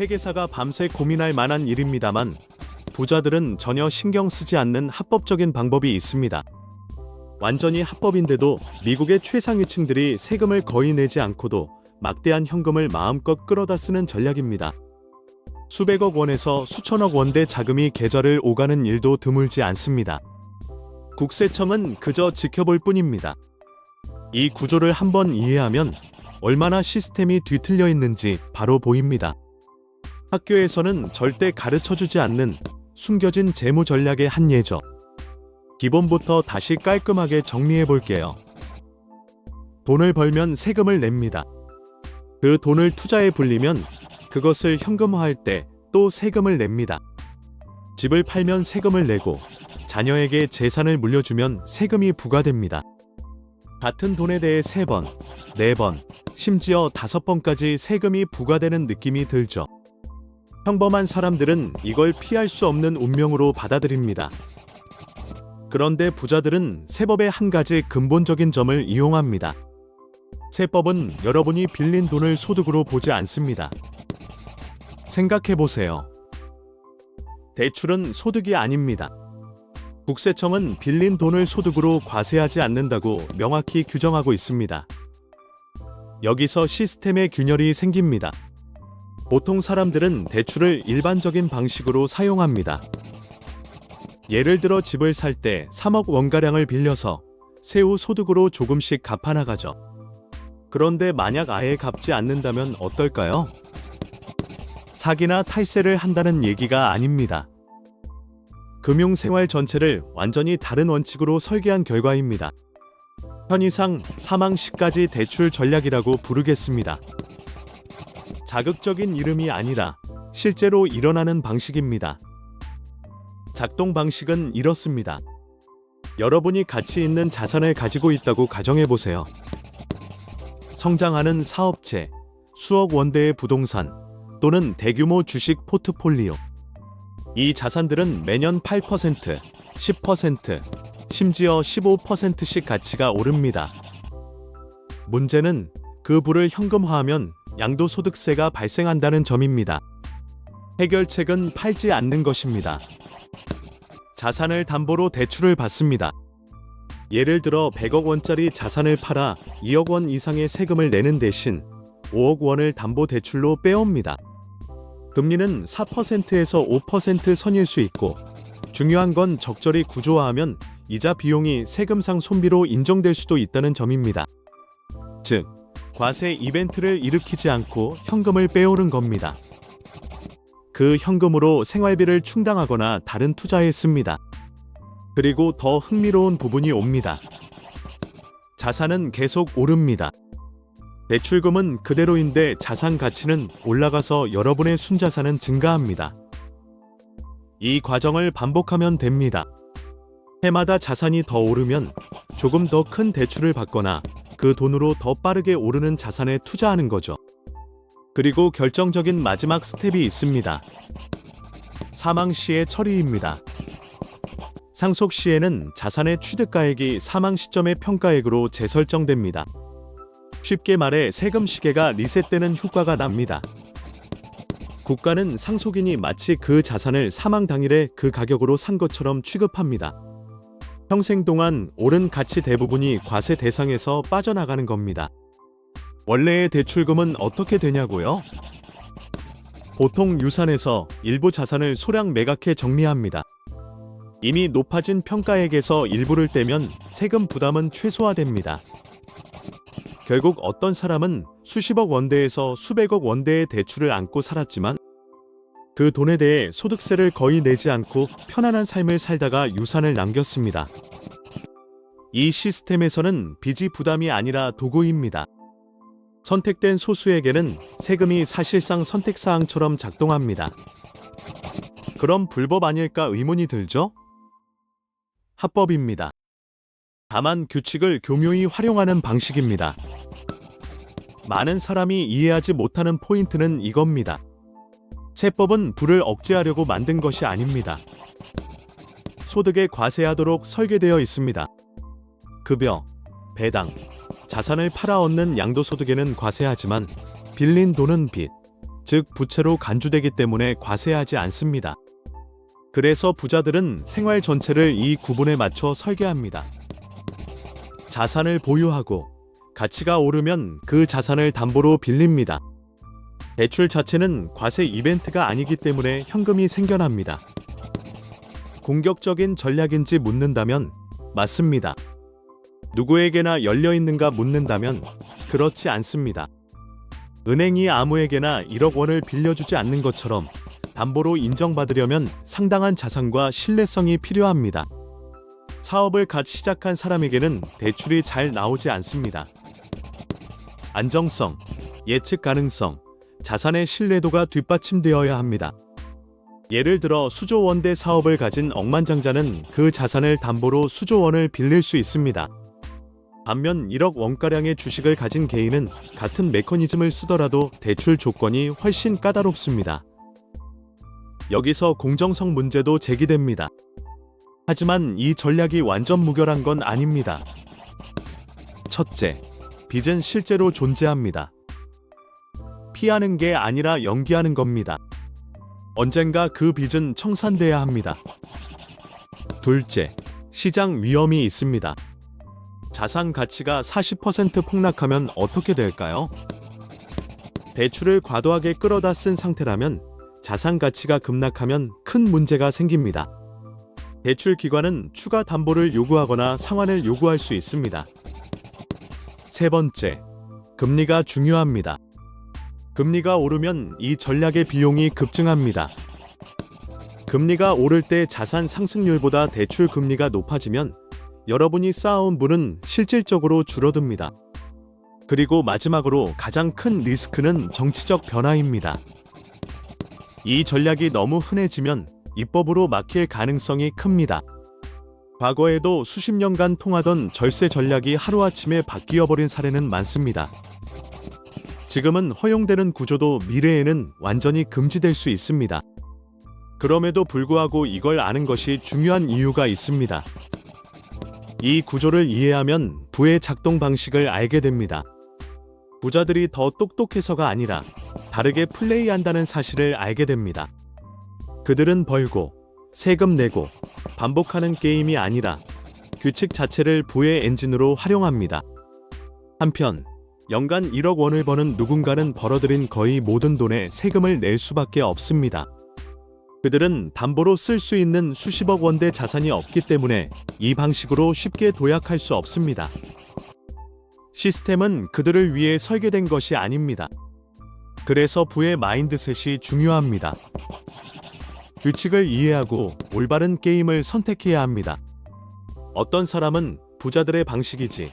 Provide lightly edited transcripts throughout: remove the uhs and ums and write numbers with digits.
회계사가 밤새 고민할 만한 일입니다만 부자들은 전혀 신경 쓰지 않는 합법적인 방법이 있습니다. 완전히 합법인데도 미국의 최상위층들이 세금을 거의 내지 않고도 막대한 현금을 마음껏 끌어다 쓰는 전략입니다. 수백억 원에서 수천억 원대 자금이 계좌를 오가는 일도 드물지 않습니다. 국세청은 그저 지켜볼 뿐입니다. 이 구조를 한번 이해하면 얼마나 시스템이 뒤틀려 있는지 바로 보입니다. 학교에서는 절대 가르쳐주지 않는 숨겨진 재무 전략의 한 예죠. 기본부터 다시 깔끔하게 정리해 볼게요. 돈을 벌면 세금을 냅니다. 그 돈을 투자에 불리면 그것을 현금화할 때 또 세금을 냅니다. 집을 팔면 세금을 내고 자녀에게 재산을 물려주면 세금이 부과됩니다. 같은 돈에 대해 3번, 4번, 심지어 5번까지 세금이 부과되는 느낌이 들죠. 평범한 사람들은 이걸 피할 수 없는 운명으로 받아들입니다. 그런데 부자들은 세법의 한 가지 근본적인 점을 이용합니다. 세법은 여러분이 빌린 돈을 소득으로 보지 않습니다. 생각해보세요. 대출은 소득이 아닙니다. 국세청은 빌린 돈을 소득으로 과세하지 않는다고 명확히 규정하고 있습니다. 여기서 시스템의 균열이 생깁니다. 보통 사람들은 대출을 일반적인 방식으로 사용합니다. 예를 들어 집을 살 때 3억 원가량을 빌려서 세후 소득으로 조금씩 갚아나가죠. 그런데 만약 아예 갚지 않는다면 어떨까요? 사기나 탈세를 한다는 얘기가 아닙니다. 금융생활 전체를 완전히 다른 원칙으로 설계한 결과입니다. 편의상 사망시까지 대출 전략이라고 부르겠습니다. 자극적인 이름이 아니라 실제로 일어나는 방식입니다. 작동 방식은 이렇습니다. 여러분이 가치 있는 자산을 가지고 있다고 가정해보세요. 성장하는 사업체, 수억 원대의 부동산, 또는 대규모 주식 포트폴리오. 이 자산들은 매년 8%, 10%, 심지어 15%씩 가치가 오릅니다. 문제는 그 부를 현금화하면 양도소득세가 발생한다는 점입니다. 해결책은 팔지 않는 것입니다. 자산을 담보로 대출을 받습니다. 예를 들어 100억 원짜리 자산을 팔아 2억 원 이상의 세금을 내는 대신 5억 원을 담보 대출로 빼옵니다. 금리는 4%에서 5% 선일 수 있고 중요한 건 적절히 구조화하면 이자 비용이 세금상 손비로 인정될 수도 있다는 점입니다. 즉, 과세 이벤트를 일으키지 않고 현금을 빼오는 겁니다. 그 현금으로 생활비를 충당하거나 다른 투자에 씁니다. 그리고 더 흥미로운 부분이 옵니다. 자산은 계속 오릅니다. 대출금은 그대로인데 자산 가치는 올라가서 여러분의 순자산은 증가합니다. 이 과정을 반복하면 됩니다. 해마다 자산이 더 오르면 조금 더 큰 대출을 받거나 그 돈으로 더 빠르게 오르는 자산에 투자하는 거죠. 그리고 결정적인 마지막 스텝이 있습니다. 사망 시의 처리입니다. 상속 시에는 자산의 취득가액이 사망 시점의 평가액으로 재설정됩니다. 쉽게 말해 세금 시계가 리셋되는 효과가 납니다. 국가는 상속인이 마치 그 자산을 사망 당일에 그 가격으로 산 것처럼 취급합니다. 평생 동안 오른 가치 대부분이 과세 대상에서 빠져나가는 겁니다. 원래의 대출금은 어떻게 되냐고요? 보통 유산에서 일부 자산을 소량 매각해 정리합니다. 이미 높아진 평가액에서 일부를 떼면 세금 부담은 최소화됩니다. 결국 어떤 사람은 수십억 원대에서 수백억 원대의 대출을 안고 살았지만 그 돈에 대해 소득세를 거의 내지 않고 편안한 삶을 살다가 유산을 남겼습니다. 이 시스템에서는 빚이 부담이 아니라 도구입니다. 선택된 소수에게는 세금이 사실상 선택사항처럼 작동합니다. 그럼 불법 아닐까 의문이 들죠? 합법입니다. 다만 규칙을 교묘히 활용하는 방식입니다. 많은 사람이 이해하지 못하는 포인트는 이겁니다. 세법은 부를 억제하려고 만든 것이 아닙니다. 소득에 과세하도록 설계되어 있습니다. 급여, 배당, 자산을 팔아 얻는 양도소득에는 과세하지만 빌린 돈은 빚, 즉 부채로 간주되기 때문에 과세하지 않습니다. 그래서 부자들은 생활 전체를 이 구분에 맞춰 설계합니다. 자산을 보유하고 가치가 오르면 그 자산을 담보로 빌립니다. 대출 자체는 과세 이벤트가 아니기 때문에 현금이 생겨납니다. 공격적인 전략인지 묻는다면 맞습니다. 누구에게나 열려있는가 묻는다면 그렇지 않습니다. 은행이 아무에게나 1억 원을 빌려주지 않는 것처럼 담보로 인정받으려면 상당한 자산과 신뢰성이 필요합니다. 사업을 갓 시작한 사람에게는 대출이 잘 나오지 않습니다. 안정성, 예측 가능성, 자산의 신뢰도가 뒷받침되어야 합니다. 예를 들어 수조 원대 사업을 가진 억만장자는 그 자산을 담보로 수조 원을 빌릴 수 있습니다. 반면 1억 원가량의 주식을 가진 개인은 같은 메커니즘을 쓰더라도 대출 조건이 훨씬 까다롭습니다. 여기서 공정성 문제도 제기됩니다. 하지만 이 전략이 완전 무결한 건 아닙니다. 첫째, 빚은 실제로 존재합니다. 피하는 게 아니라 연기하는 겁니다. 언젠가 그 빚은 청산돼야 합니다. 둘째, 시장 위험이 있습니다. 자산 가치가 40% 폭락하면 어떻게 될까요? 대출을 과도하게 끌어다 쓴 상태라면 자산 가치가 급락하면 큰 문제가 생깁니다. 대출 기관은 추가 담보를 요구하거나 상환을 요구할 수 있습니다. 세 번째, 금리가 중요합니다. 금리가 오르면 이 전략의 비용이 급증합니다. 금리가 오를 때 자산 상승률보다 대출 금리가 높아지면 여러분이 쌓아온 부는 실질적으로 줄어듭니다. 그리고 마지막으로 가장 큰 리스크는 정치적 변화입니다. 이 전략이 너무 흔해지면 입법으로 막힐 가능성이 큽니다. 과거에도 수십 년간 통하던 절세 전략이 하루아침에 바뀌어버린 사례는 많습니다. 지금은 허용되는 구조도 미래에는 완전히 금지될 수 있습니다. 그럼에도 불구하고 이걸 아는 것이 중요한 이유가 있습니다. 이 구조를 이해하면 부의 작동 방식을 알게 됩니다. 부자들이 더 똑똑해서가 아니라 다르게 플레이한다는 사실을 알게 됩니다. 그들은 벌고 세금 내고 반복하는 게임이 아니라 규칙 자체를 부의 엔진으로 활용합니다. 한편 연간 1억 원을 버는 누군가는 벌어들인 거의 모든 돈에 세금을 낼 수밖에 없습니다. 그들은 담보로 쓸 수 있는 수십억 원대 자산이 없기 때문에 이 방식으로 쉽게 도약할 수 없습니다. 시스템은 그들을 위해 설계된 것이 아닙니다. 그래서 부의 마인드셋이 중요합니다. 규칙을 이해하고 올바른 게임을 선택해야 합니다. 어떤 사람은 부자들의 방식이지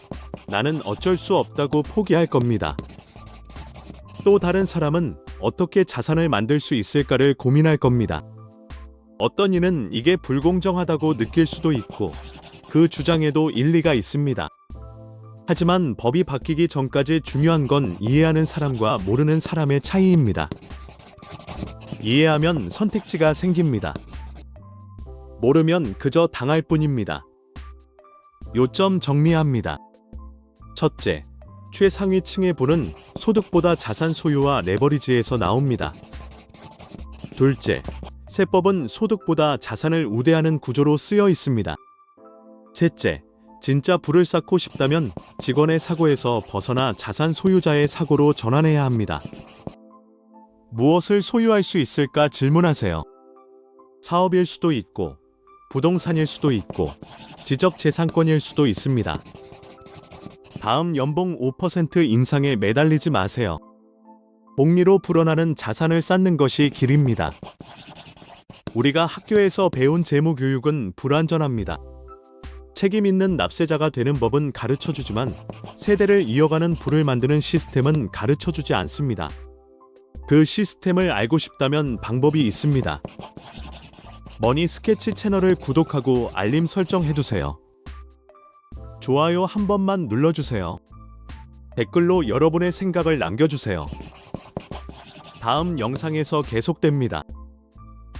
나는 어쩔 수 없다고 포기할 겁니다. 또 다른 사람은 어떻게 자산을 만들 수 있을까를 고민할 겁니다. 어떤 이는 이게 불공정하다고 느낄 수도 있고 그 주장에도 일리가 있습니다. 하지만 법이 바뀌기 전까지 중요한 건 이해하는 사람과 모르는 사람의 차이입니다. 이해하면 선택지가 생깁니다. 모르면 그저 당할 뿐입니다. 요점 정리합니다. 첫째, 최상위층의 부는 소득보다 자산 소유와 레버리지에서 나옵니다. 둘째, 세법은 소득보다 자산을 우대하는 구조로 쓰여 있습니다. 셋째, 진짜 부를 쌓고 싶다면 직원의 사고에서 벗어나 자산 소유자의 사고로 전환해야 합니다. 무엇을 소유할 수 있을까 질문하세요. 사업일 수도 있고, 부동산일 수도 있고, 지적재산권일 수도 있습니다. 다음 연봉 5% 인상에 매달리지 마세요. 복리로 불어나는 자산을 쌓는 것이 길입니다. 우리가 학교에서 배운 재무교육은 불완전합니다. 책임 있는 납세자가 되는 법은 가르쳐주지만 세대를 이어가는 부를 만드는 시스템은 가르쳐주지 않습니다. 그 시스템을 알고 싶다면 방법이 있습니다. 머니 스케치 채널을 구독하고 알림 설정해두세요. 좋아요 한 번만 눌러주세요. 댓글로 여러분의 생각을 남겨주세요. 다음 영상에서 계속됩니다.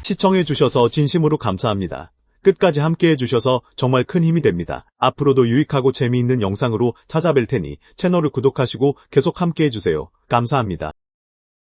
시청해주셔서 진심으로 감사합니다. 끝까지 함께해주셔서 정말 큰 힘이 됩니다. 앞으로도 유익하고 재미있는 영상으로 찾아뵐 테니 채널을 구독하시고 계속 함께해주세요. 감사합니다.